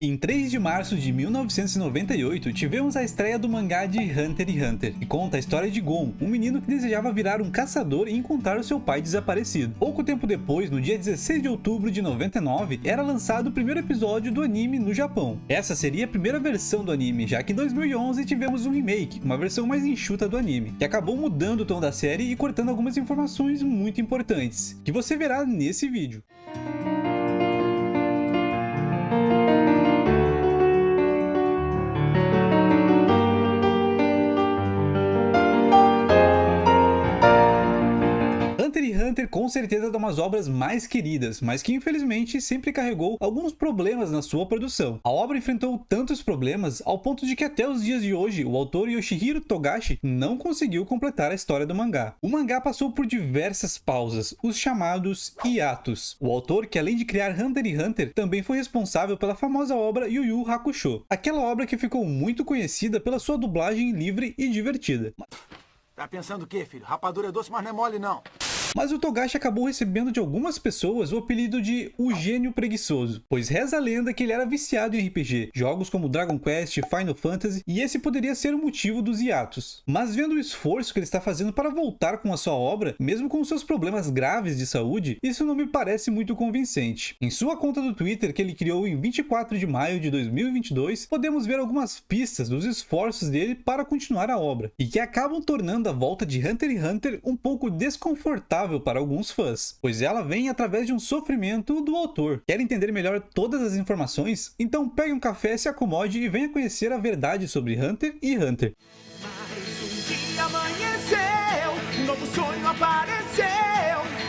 Em 3 de março de 1998, tivemos a estreia do mangá de Hunter x Hunter, que conta a história de Gon, um menino que desejava virar um caçador e encontrar o seu pai desaparecido. Pouco tempo depois, no dia 16 de outubro de 99, era lançado o primeiro episódio do anime no Japão. Essa seria a primeira versão do anime, já que em 2011 tivemos um remake, uma versão mais enxuta do anime, que acabou mudando o tom da série e cortando algumas informações muito importantes, que você verá nesse vídeo. Hunter x Hunter com certeza é uma das obras mais queridas, mas que infelizmente sempre carregou alguns problemas na sua produção. A obra enfrentou tantos problemas ao ponto de que até os dias de hoje o autor Yoshihiro Togashi não conseguiu completar a história do mangá. O mangá passou por diversas pausas, os chamados hiatos. O autor, que além de criar Hunter x Hunter, também foi responsável pela famosa obra Yu Yu Hakusho, aquela obra que ficou muito conhecida pela sua dublagem livre e divertida. Tá pensando o quê, filho? Rapadura é doce, mas não é mole, não. Mas o Togashi acabou recebendo de algumas pessoas o apelido de o Gênio Preguiçoso, pois reza a lenda que ele era viciado em RPG, jogos como Dragon Quest, Final Fantasy, e esse poderia ser o motivo dos hiatos. Mas vendo o esforço que ele está fazendo para voltar com a sua obra, mesmo com seus problemas graves de saúde, isso não me parece muito convincente. Em sua conta do Twitter, que ele criou em 24 de maio de 2022, podemos ver algumas pistas dos esforços dele para continuar a obra, e que acabam tornando a volta de Hunter x Hunter um pouco desconfortável para alguns fãs, pois ela vem através de um sofrimento do autor. Quer entender melhor todas as informações? Então pegue um café, se acomode e venha conhecer a verdade sobre Hunter x Hunter. Mais um dia amanheceu, um novo sonho apareceu,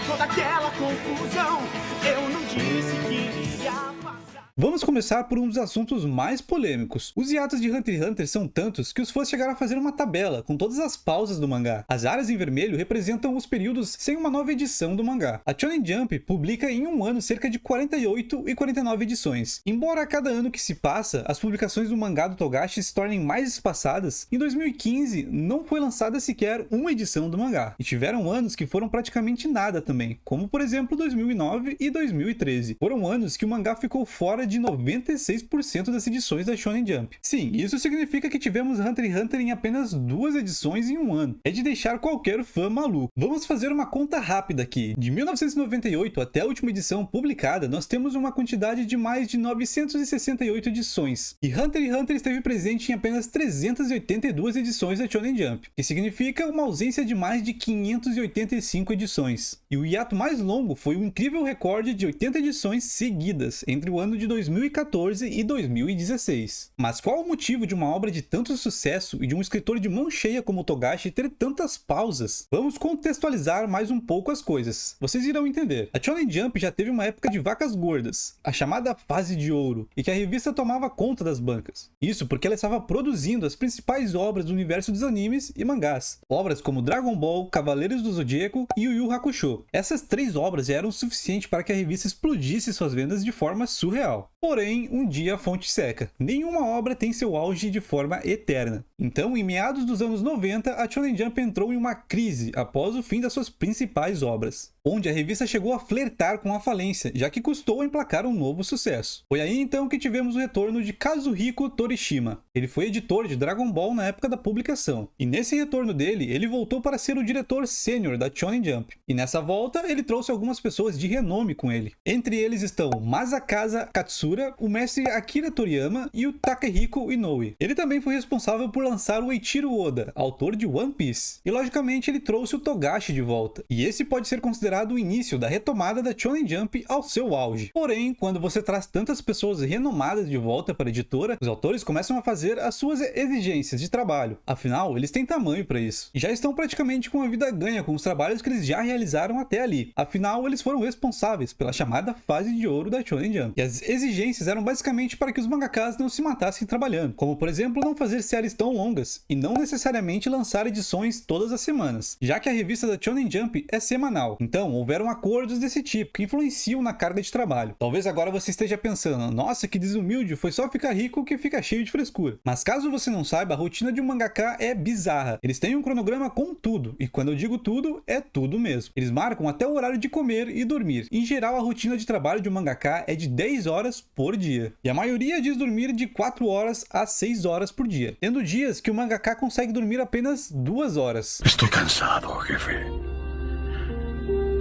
toda aquela confusão, eu não disse que iria passar. Vamos começar por um dos assuntos mais polêmicos. Os hiatos de Hunter x Hunter são tantos que os fãs chegaram a fazer uma tabela com todas as pausas do mangá. As áreas em vermelho representam os períodos sem uma nova edição do mangá. A Shonen Jump publica em um ano cerca de 48 e 49 edições. Embora a cada ano que se passa, as publicações do mangá do Togashi se tornem mais espaçadas, em 2015 não foi lançada sequer uma edição do mangá. E tiveram anos que foram praticamente nada também, como por exemplo 2009 e 2013. Foram anos que o mangá ficou fora de 96% das edições da Shonen Jump. Sim, isso significa que tivemos Hunter x Hunter em apenas 2 edições em um ano. É de deixar qualquer fã maluco. Vamos fazer uma conta rápida aqui. De 1998 até a última edição publicada, nós temos uma quantidade de mais de 968 edições. E Hunter x Hunter esteve presente em apenas 382 edições da Shonen Jump, que significa uma ausência de mais de 585 edições. E o hiato mais longo foi um incrível recorde de 80 edições seguidas entre o ano de 2014 e 2016. Mas qual o motivo de uma obra de tanto sucesso e de um escritor de mão cheia como Togashi ter tantas pausas? Vamos contextualizar mais um pouco as coisas. Vocês irão entender. A Shonen Jump já teve uma época de vacas gordas, a chamada fase de ouro, e que a revista tomava conta das bancas. Isso porque ela estava produzindo as principais obras do universo dos animes e mangás. Obras como Dragon Ball, Cavaleiros do Zodíaco e Yu Yu Hakusho. Essas 3 obras já eram o suficiente para que a revista explodisse suas vendas de forma surreal. Porém, um dia a fonte seca. Nenhuma obra tem seu auge de forma eterna. Então, em meados dos anos 90, a Shonen Jump entrou em uma crise após o fim das suas principais obras, onde a revista chegou a flertar com a falência, já que custou emplacar um novo sucesso. Foi aí então que tivemos o retorno de Kazuhiko Torishima. Ele foi editor de Dragon Ball na época da publicação, e nesse retorno dele, ele voltou para ser o diretor sênior da Shonen Jump. E nessa volta, ele trouxe algumas pessoas de renome com ele. Entre eles estão Masakaza Katsura, o mestre Akira Toriyama e o Takehiko Inoue. Ele também foi responsável por lançar o Eiichiro Oda, autor de One Piece. E logicamente ele trouxe o Togashi de volta. E esse pode ser considerado o início da retomada da Shonen Jump ao seu auge. Porém, quando você traz tantas pessoas renomadas de volta para a editora, os autores começam a fazer as suas exigências de trabalho. Afinal, eles têm tamanho para isso. E já estão praticamente com a vida ganha com os trabalhos que eles já realizaram até ali. Afinal, eles foram responsáveis pela chamada fase de ouro da Shonen Jump. E as exigências eram basicamente para que os mangakas não se matassem trabalhando, como por exemplo não fazer séries tão longas e não necessariamente lançar edições todas as semanas, já que a revista da Shonen Jump é semanal. Então houveram acordos desse tipo que influenciam na carga de trabalho. Talvez agora você esteja pensando, nossa, que desumilde, foi só ficar rico que fica cheio de frescura. Mas caso você não saiba, a rotina de um mangaka é bizarra. Eles têm um cronograma com tudo, e quando eu digo tudo, é tudo mesmo. Eles marcam até o horário de comer e dormir. Em geral, a rotina de trabalho de um mangaka é de 10 horas horas por dia. E a maioria diz dormir de 4 horas a 6 horas por dia, tendo dias que o mangaka consegue dormir apenas 2 horas. Estoy cansado, jefe.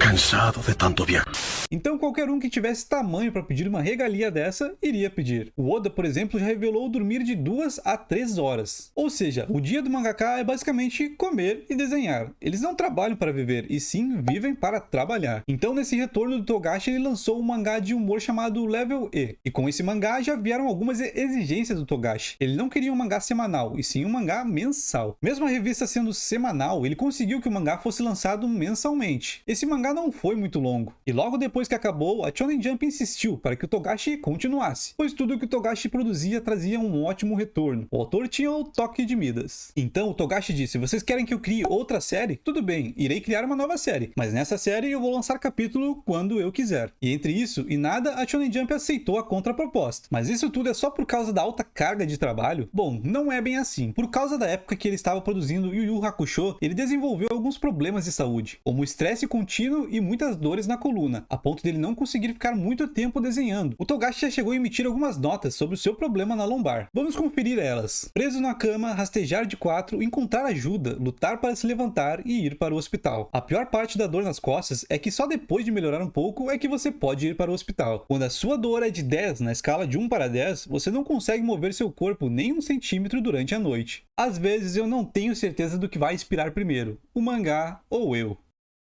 Cansado de tanto viajar. Então qualquer um que tivesse tamanho para pedir uma regalia dessa, iria pedir. O Oda, por exemplo, já revelou dormir de 2 a 3 horas. Ou seja, o dia do mangaka é basicamente comer e desenhar. Eles não trabalham para viver, e sim vivem para trabalhar. Então nesse retorno do Togashi, ele lançou um mangá de humor chamado Level E. E com esse mangá já vieram algumas exigências do Togashi. Ele não queria um mangá semanal, e sim um mangá mensal. Mesmo a revista sendo semanal, ele conseguiu que o mangá fosse lançado mensalmente. Esse mangá não foi muito longo. E logo depois que acabou, a Shonen Jump insistiu para que o Togashi continuasse, pois tudo que o Togashi produzia trazia um ótimo retorno. O autor tinha o toque de Midas. Então o Togashi disse: vocês querem que eu crie outra série? Tudo bem, irei criar uma nova série, mas nessa série eu vou lançar capítulo quando eu quiser. E entre isso e nada, a Shonen Jump aceitou a contraproposta. Mas isso tudo é só por causa da alta carga de trabalho? Bom, não é bem assim. Por causa da época que ele estava produzindo Yu Yu Hakusho, ele desenvolveu alguns problemas de saúde, como estresse contínuo e muitas dores na coluna, a ponto dele não conseguir ficar muito tempo desenhando. O Togashi já chegou a emitir algumas notas sobre o seu problema na lombar. Vamos conferir elas. Preso na cama, rastejar de 4, encontrar ajuda, lutar para se levantar e ir para o hospital. A pior parte da dor nas costas é que só depois de melhorar um pouco é que você pode ir para o hospital. Quando a sua dor é de 10 na escala de 1 para 10, você não consegue mover seu corpo nem 1 centímetro durante a noite. Às vezes eu não tenho certeza do que vai inspirar primeiro, o mangá ou eu.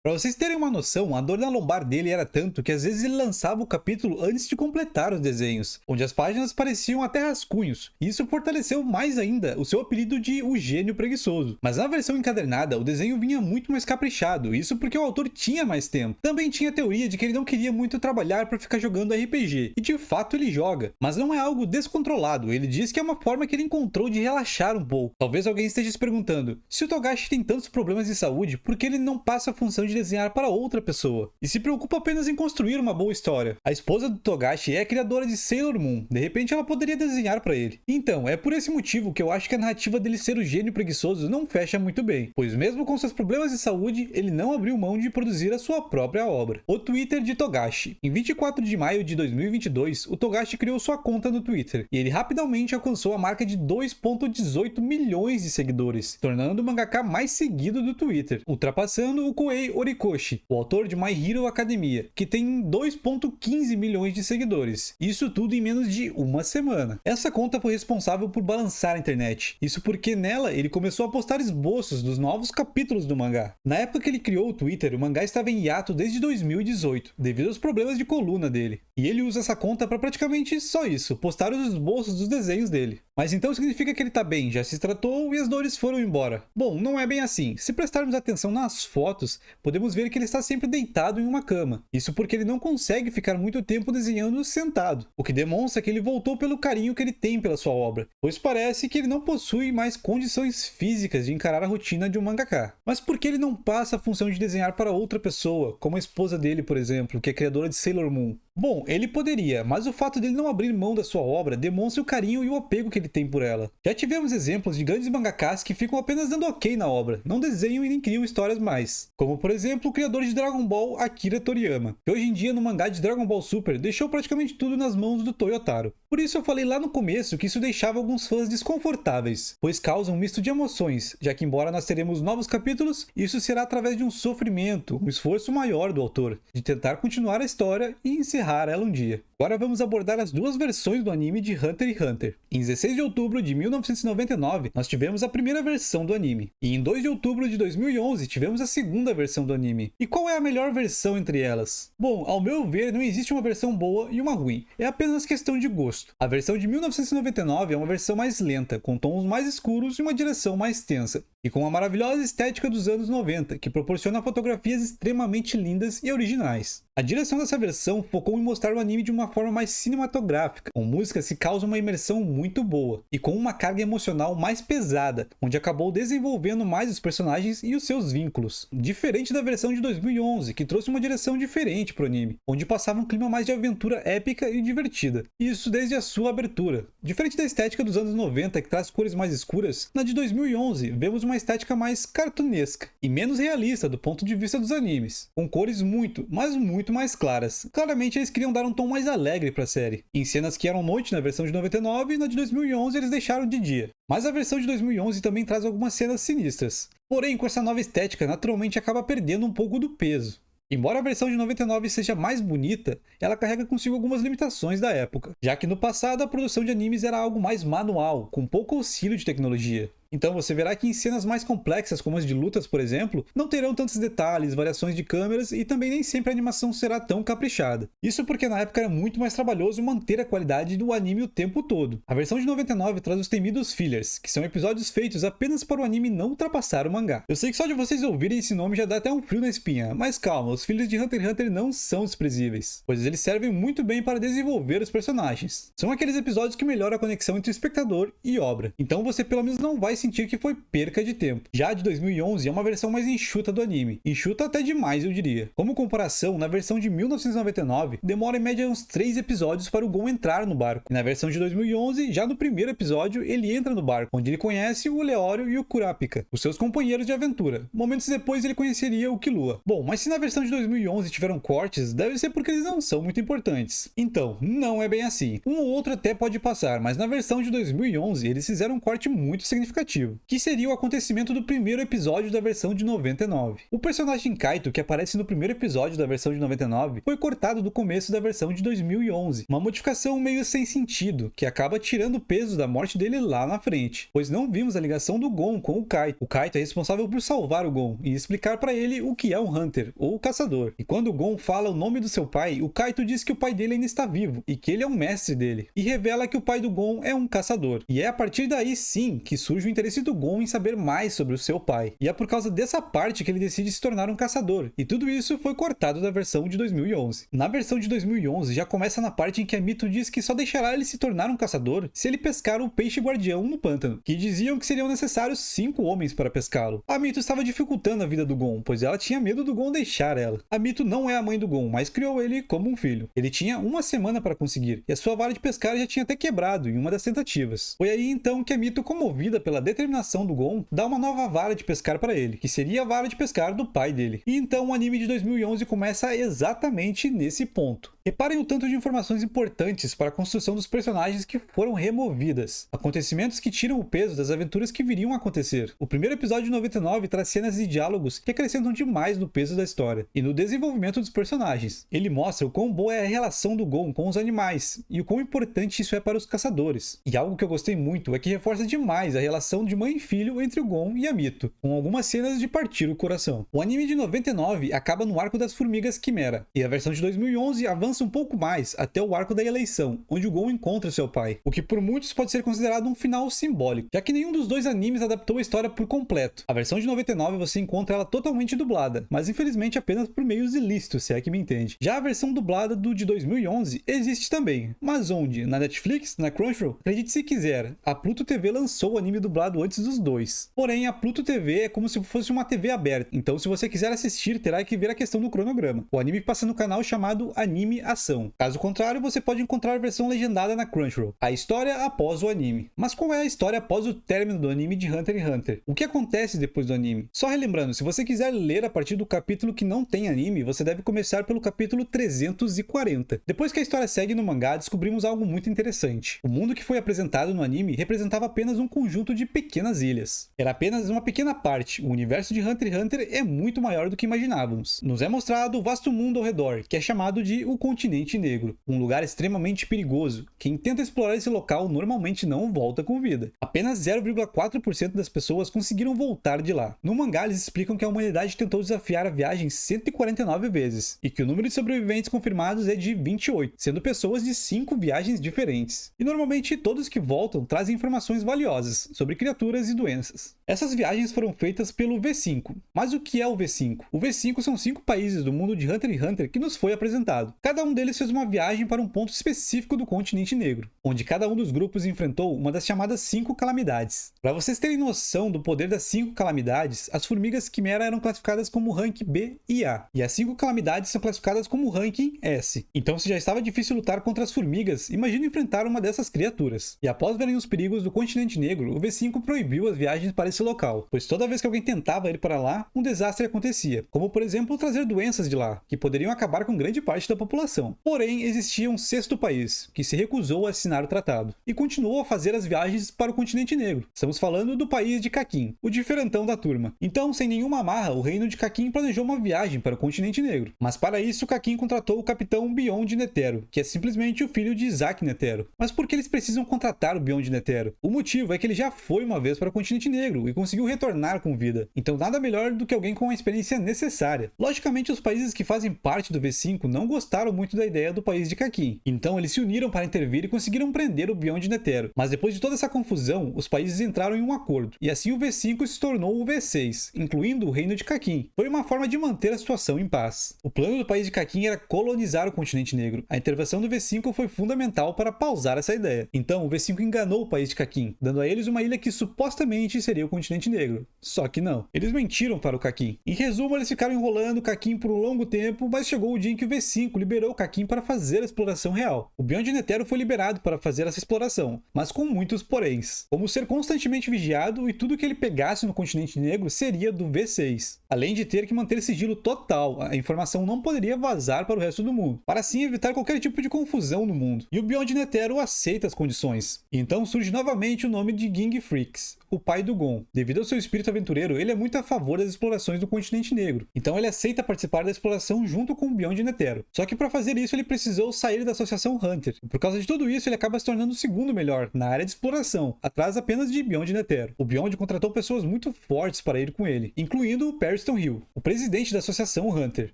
Pra vocês terem uma noção, a dor na lombar dele era tanto que às vezes ele lançava o capítulo antes de completar os desenhos, onde as páginas pareciam até rascunhos, e isso fortaleceu mais ainda o seu apelido de o gênio preguiçoso. Mas na versão encadernada, o desenho vinha muito mais caprichado, isso porque o autor tinha mais tempo. Também tinha a teoria de que ele não queria muito trabalhar para ficar jogando RPG, e de fato ele joga, mas não é algo descontrolado. Ele diz que é uma forma que ele encontrou de relaxar um pouco. Talvez alguém esteja se perguntando, se o Togashi tem tantos problemas de saúde, por que ele não passa a função de desenhar para outra pessoa e se preocupa apenas em construir uma boa história? A esposa do Togashi é a criadora de Sailor Moon, de repente ela poderia desenhar para ele. Então, é por esse motivo que eu acho que a narrativa dele ser o gênio preguiçoso não fecha muito bem, pois mesmo com seus problemas de saúde, ele não abriu mão de produzir a sua própria obra. O Twitter de Togashi. Em 24 de maio de 2022, o Togashi criou sua conta no Twitter, e ele rapidamente alcançou a marca de 2,18 milhões de seguidores, tornando o mangaka mais seguido do Twitter, ultrapassando o Koei Horikoshi, o autor de My Hero Academia, que tem 2,15 milhões de seguidores. Isso tudo em menos de uma semana. Essa conta foi responsável por balançar a internet. Isso porque nela ele começou a postar esboços dos novos capítulos do mangá. Na época que ele criou o Twitter, o mangá estava em hiato desde 2018, devido aos problemas de coluna dele. E ele usa essa conta para praticamente só isso, postar os esboços dos desenhos dele. Mas então significa que ele tá bem, já se tratou e as dores foram embora. Bom, não é bem assim. Se prestarmos atenção nas fotos, podemos ver que ele está sempre deitado em uma cama. Isso porque ele não consegue ficar muito tempo desenhando sentado, o que demonstra que ele voltou pelo carinho que ele tem pela sua obra, pois parece que ele não possui mais condições físicas de encarar a rotina de um mangaka. Mas por que ele não passa a função de desenhar para outra pessoa, como a esposa dele, por exemplo, que é criadora de Sailor Moon? Bom, ele poderia, mas o fato dele não abrir mão da sua obra demonstra o carinho e o apego que ele tem por ela. Já tivemos exemplos de grandes mangakas que ficam apenas dando ok na obra, não desenham e nem criam histórias mais. Como por exemplo o criador de Dragon Ball, Akira Toriyama, que hoje em dia no mangá de Dragon Ball Super deixou praticamente tudo nas mãos do Toyotaro. Por isso eu falei lá no começo que isso deixava alguns fãs desconfortáveis, pois causa um misto de emoções, já que embora nós teremos novos capítulos, isso será através de um sofrimento, um esforço maior do autor, de tentar continuar a história e encerrar ela um dia. Agora vamos abordar as duas versões do anime de Hunter x Hunter. Em 16 de outubro de 1999, nós tivemos a primeira versão do anime. E em 2 de outubro de 2011, tivemos a segunda versão do anime. E qual é a melhor versão entre elas? Bom, ao meu ver, não existe uma versão boa e uma ruim. É apenas questão de gosto. A versão de 1999 é uma versão mais lenta, com tons mais escuros e uma direção mais tensa. E com a maravilhosa estética dos anos 90, que proporciona fotografias extremamente lindas e originais. A direção dessa versão focou em mostrar o anime de uma forma mais cinematográfica, com músicas que causam uma imersão muito boa, e com uma carga emocional mais pesada, onde acabou desenvolvendo mais os personagens e os seus vínculos. Diferente da versão de 2011, que trouxe uma direção diferente pro anime, onde passava um clima mais de aventura épica e divertida. Isso desde a sua abertura. Diferente da estética dos anos 90, que traz cores mais escuras, na de 2011 vemos uma estética mais cartunesca e menos realista do ponto de vista dos animes, com cores muito, mas muito muito mais claras. Claramente eles queriam dar um tom mais alegre para a série. Em cenas que eram noite na versão de 99, na de 2011 eles deixaram de dia. Mas a versão de 2011 também traz algumas cenas sinistras. Porém, com essa nova estética, naturalmente acaba perdendo um pouco do peso. Embora a versão de 99 seja mais bonita, ela carrega consigo algumas limitações da época, já que no passado a produção de animes era algo mais manual, com pouco auxílio de tecnologia. Então você verá que em cenas mais complexas, como as de lutas, por exemplo, não terão tantos detalhes, variações de câmeras e também nem sempre a animação será tão caprichada. Isso porque na época era muito mais trabalhoso manter a qualidade do anime o tempo todo. A versão de 99 traz os temidos fillers, que são episódios feitos apenas para o anime não ultrapassar o mangá. Eu sei que só de vocês ouvirem esse nome já dá até um frio na espinha, mas calma, os fillers de Hunter x Hunter não são desprezíveis, pois eles servem muito bem para desenvolver os personagens. São aqueles episódios que melhoram a conexão entre o espectador e obra, então você pelo menos não vai sentir que foi perca de tempo. Já a de 2011 é uma versão mais enxuta do anime, enxuta até demais eu diria. Como comparação, na versão de 1999 demora em média uns 3 episódios para o Gon entrar no barco, e na versão de 2011, já no primeiro episódio, ele entra no barco, onde ele conhece o Leório e o Kurapika, os seus companheiros de aventura. Momentos depois ele conheceria o Killua. Bom, mas se na versão de 2011 tiveram cortes, deve ser porque eles não são muito importantes. Então, não é bem assim. Um ou outro até pode passar, mas na versão de 2011 eles fizeram um corte muito significativo, que seria o acontecimento do primeiro episódio da versão de 99. O personagem Kaito, que aparece no primeiro episódio da versão de 99, foi cortado do começo da versão de 2011, uma modificação meio sem sentido, que acaba tirando o peso da morte dele lá na frente, pois não vimos a ligação do Gon com o Kaito. O Kaito é responsável por salvar o Gon e explicar para ele o que é um Hunter, ou o caçador. E quando o Gon fala o nome do seu pai, o Kaito diz que o pai dele ainda está vivo e que ele é um mestre dele, e revela que o pai do Gon é um caçador. E é a partir daí sim que surge o interesse do Gon em saber mais sobre o seu pai. E é por causa dessa parte que ele decide se tornar um caçador. E tudo isso foi cortado da versão de 2011. Na versão de 2011 já começa na parte em que a Mito diz que só deixará ele se tornar um caçador se ele pescar o peixe guardião no pântano, que diziam que seriam necessários 5 homens para pescá-lo. A Mito estava dificultando a vida do Gon, pois ela tinha medo do Gon deixar ela. A Mito não é a mãe do Gon, mas criou ele como um filho. Ele tinha uma semana para conseguir, e a sua vara de pescar já tinha até quebrado em uma das tentativas. Foi aí então que a Mito, comovida pela determinação do Gon, dá uma nova vara de pescar para ele, que seria a vara de pescar do pai dele. E então o anime de 2011 começa exatamente nesse ponto. Reparem o tanto de informações importantes para a construção dos personagens que foram removidas. Acontecimentos que tiram o peso das aventuras que viriam a acontecer. O primeiro episódio de 99 traz cenas e diálogos que acrescentam demais no peso da história e no desenvolvimento dos personagens. Ele mostra o quão boa é a relação do Gon com os animais e o quão importante isso é para os caçadores. E algo que eu gostei muito é que reforça demais a relação de mãe e filho entre o Gon e a Mito, com algumas cenas de partir o coração. O anime de 99 acaba no arco das formigas Quimera, e a versão de 2011 avança um pouco mais até o arco da eleição, onde o Gon encontra seu pai, o que por muitos pode ser considerado um final simbólico, já que nenhum dos dois animes adaptou a história por completo. A versão de 99 você encontra ela totalmente dublada, mas infelizmente apenas por meios ilícitos, se é que me entende. Já a versão dublada do de 2011 existe também, mas onde? Na Netflix? Na Crunchyroll? Acredite se quiser, a Pluto TV lançou o anime dublado antes dos dois. Porém, a Pluto TV é como se fosse uma TV aberta, então se você quiser assistir, terá que ver a questão do cronograma. O anime passa no canal chamado Anime Ação. Caso contrário, você pode encontrar a versão legendada na Crunchyroll. A história após o anime. Mas qual é a história após o término do anime de Hunter x Hunter? O que acontece depois do anime? Só relembrando, se você quiser ler a partir do capítulo que não tem anime, você deve começar pelo capítulo 340. Depois que a história segue no mangá, descobrimos algo muito interessante. O mundo que foi apresentado no anime representava apenas um conjunto de pequenas ilhas. Era apenas uma pequena parte. O universo de Hunter x Hunter é muito maior do que imaginávamos. Nos é mostrado o vasto mundo ao redor, que é chamado de o Continente Negro, um lugar extremamente perigoso. Quem tenta explorar esse local normalmente não volta com vida. Apenas 0,4% das pessoas conseguiram voltar de lá. No mangá eles explicam que a humanidade tentou desafiar a viagem 149 vezes, e que o número de sobreviventes confirmados é de 28, sendo pessoas de 5 viagens diferentes. E normalmente todos que voltam trazem informações valiosas sobre criaturas e doenças. Essas viagens foram feitas pelo V5. Mas o que é o V5? O V5 são 5 países do mundo de Hunter x Hunter que nos foi apresentado. Cada um deles fez uma viagem para um ponto específico do Continente Negro, onde cada um dos grupos enfrentou uma das chamadas 5 calamidades. Para vocês terem noção do poder das 5 calamidades, as formigas Quimera eram classificadas como Rank B e A, e as 5 calamidades são classificadas como Ranking S. Então, se já estava difícil lutar contra as formigas, imagine enfrentar uma dessas criaturas. E após verem os perigos do Continente Negro, o V5 V5 proibiu as viagens para esse local, pois toda vez que alguém tentava ir para lá, um desastre acontecia, como por exemplo trazer doenças de lá, que poderiam acabar com grande parte da população. Porém, existia um sexto país, que se recusou a assinar o tratado, e continuou a fazer as viagens para o continente negro. Estamos falando do país de Kakin, o diferentão da turma. Então, sem nenhuma amarra, o reino de Kakin planejou uma viagem para o continente negro. Mas para isso, Kakin contratou o capitão Beyond Netero, que é simplesmente o filho de Isaac Netero. Mas por que eles precisam contratar o Beyond Netero? O motivo é que ele já foi uma vez para o continente negro e conseguiu retornar com vida. Então nada melhor do que alguém com a experiência necessária. Logicamente, os países que fazem parte do V5 não gostaram muito da ideia do país de Kakin. Então eles se uniram para intervir e conseguiram prender o Beyond Netero. Mas depois de toda essa confusão, os países entraram em um acordo. E assim o V5 se tornou o V6, incluindo o reino de Kakin. Foi uma forma de manter a situação em paz. O plano do país de Kakin era colonizar o continente negro. A intervenção do V5 foi fundamental para pausar essa ideia. Então o V5 enganou o país de Kakin, dando a eles uma ilha que supostamente seria o continente negro. Só que não. Eles mentiram para o Kakin. Em resumo, eles ficaram enrolando o Kakin por um longo tempo, mas chegou o dia em que o V5 liberou o Kakin para fazer a exploração real. O Beyond Netero foi liberado para fazer essa exploração, mas com muitos poréns, como ser constantemente vigiado e tudo que ele pegasse no continente negro seria do V6. Além de ter que manter sigilo total, a informação não poderia vazar para o resto do mundo, para assim evitar qualquer tipo de confusão no mundo. E o Beyond Netero aceita as condições. E então surge novamente o nome de Ging Freaks, o pai do Gon. Devido ao seu espírito aventureiro, ele é muito a favor das explorações do continente negro. Então ele aceita participar da exploração junto com o Beyond Netero. Só que para fazer isso ele precisou sair da Associação Hunter. E por causa de tudo isso ele acaba se tornando o segundo melhor na área de exploração, atrás apenas de Beyond Netero. O Beyond contratou pessoas muito fortes para ir com ele, incluindo o Periston Hill, o presidente da Associação Hunter.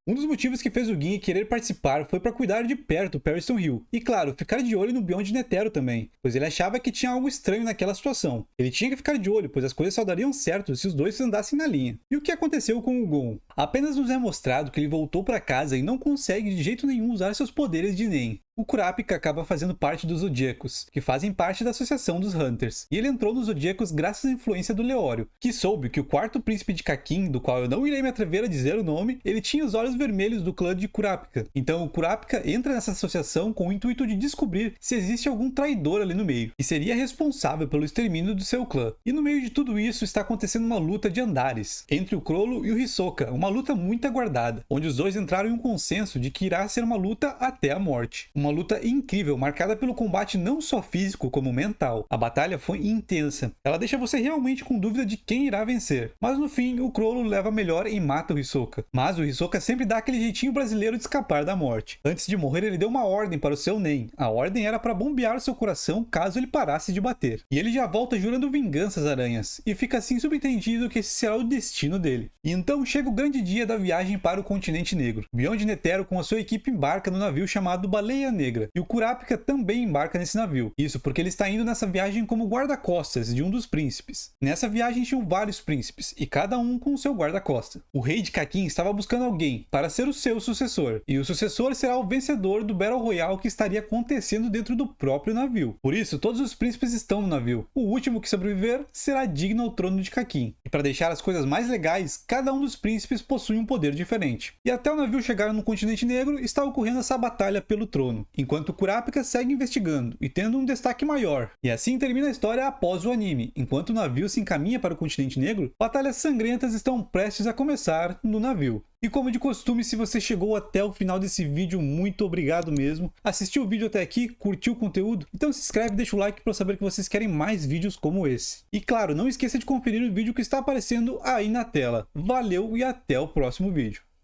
Um dos motivos que fez o Ging querer participar foi para cuidar de perto o Periston Hill. E claro, ficar de olho no Beyond Netero também, pois ele achava que tinha algo estranho naquela situação. Ele tinha que ficar de olho, pois as coisas só dariam certo se os dois andassem na linha. E o que aconteceu com o Gon? Apenas nos é mostrado que ele voltou para casa e não consegue de jeito nenhum usar seus poderes de Nen. O Kurapika acaba fazendo parte dos Zodíacos, que fazem parte da Associação dos Hunters, e ele entrou nos Zodíacos graças à influência do Leório, que soube que o quarto príncipe de Kakin, do qual eu não irei me atrever a dizer o nome, ele tinha os olhos vermelhos do clã de Kurapika. Então o Kurapika entra nessa associação com o intuito de descobrir se existe algum traidor ali no meio, que seria responsável pelo extermínio do seu clã. E no meio de tudo isso está acontecendo uma luta de andares, entre o Crollo e o Hisoka, uma luta muito aguardada, onde os dois entraram em um consenso de que irá ser uma luta até a morte. Uma luta incrível, marcada pelo combate não só físico como mental. A batalha foi intensa. Ela deixa você realmente com dúvida de quem irá vencer. Mas no fim, o Crollo leva melhor e mata o Hisoka. Mas o Hisoka sempre dá aquele jeitinho brasileiro de escapar da morte. Antes de morrer, ele deu uma ordem para o seu Nen. A ordem era para bombear seu coração caso ele parasse de bater. E ele já volta jurando vingança às aranhas. E fica assim subentendido que esse será o destino dele. E então chega o grande dia da viagem para o continente negro. Beyond Netero com a sua equipe embarca no navio chamado Baleia Negra, e o Kurapika também embarca nesse navio. Isso porque ele está indo nessa viagem como guarda-costas de um dos príncipes. Nessa viagem tinham vários príncipes, e cada um com o seu guarda-costa. O rei de Kakin estava buscando alguém para ser o seu sucessor, e o sucessor será o vencedor do Battle Royale que estaria acontecendo dentro do próprio navio. Por isso, todos os príncipes estão no navio. O último que sobreviver será digno ao trono de Kakin. E para deixar as coisas mais legais, cada um dos príncipes possui um poder diferente. E até o navio chegar no continente negro, está ocorrendo essa batalha pelo trono, enquanto o Kurapika segue investigando e tendo um destaque maior. E assim termina a história após o anime. Enquanto o navio se encaminha para o continente negro, batalhas sangrentas estão prestes a começar no navio. E como de costume, se você chegou até o final desse vídeo, muito obrigado mesmo. Assistiu o vídeo até aqui, curtiu o conteúdo? Então se inscreve e deixa o like para eu saber que vocês querem mais vídeos como esse. E claro, não esqueça de conferir o vídeo que está aparecendo aí na tela. Valeu e até o próximo vídeo.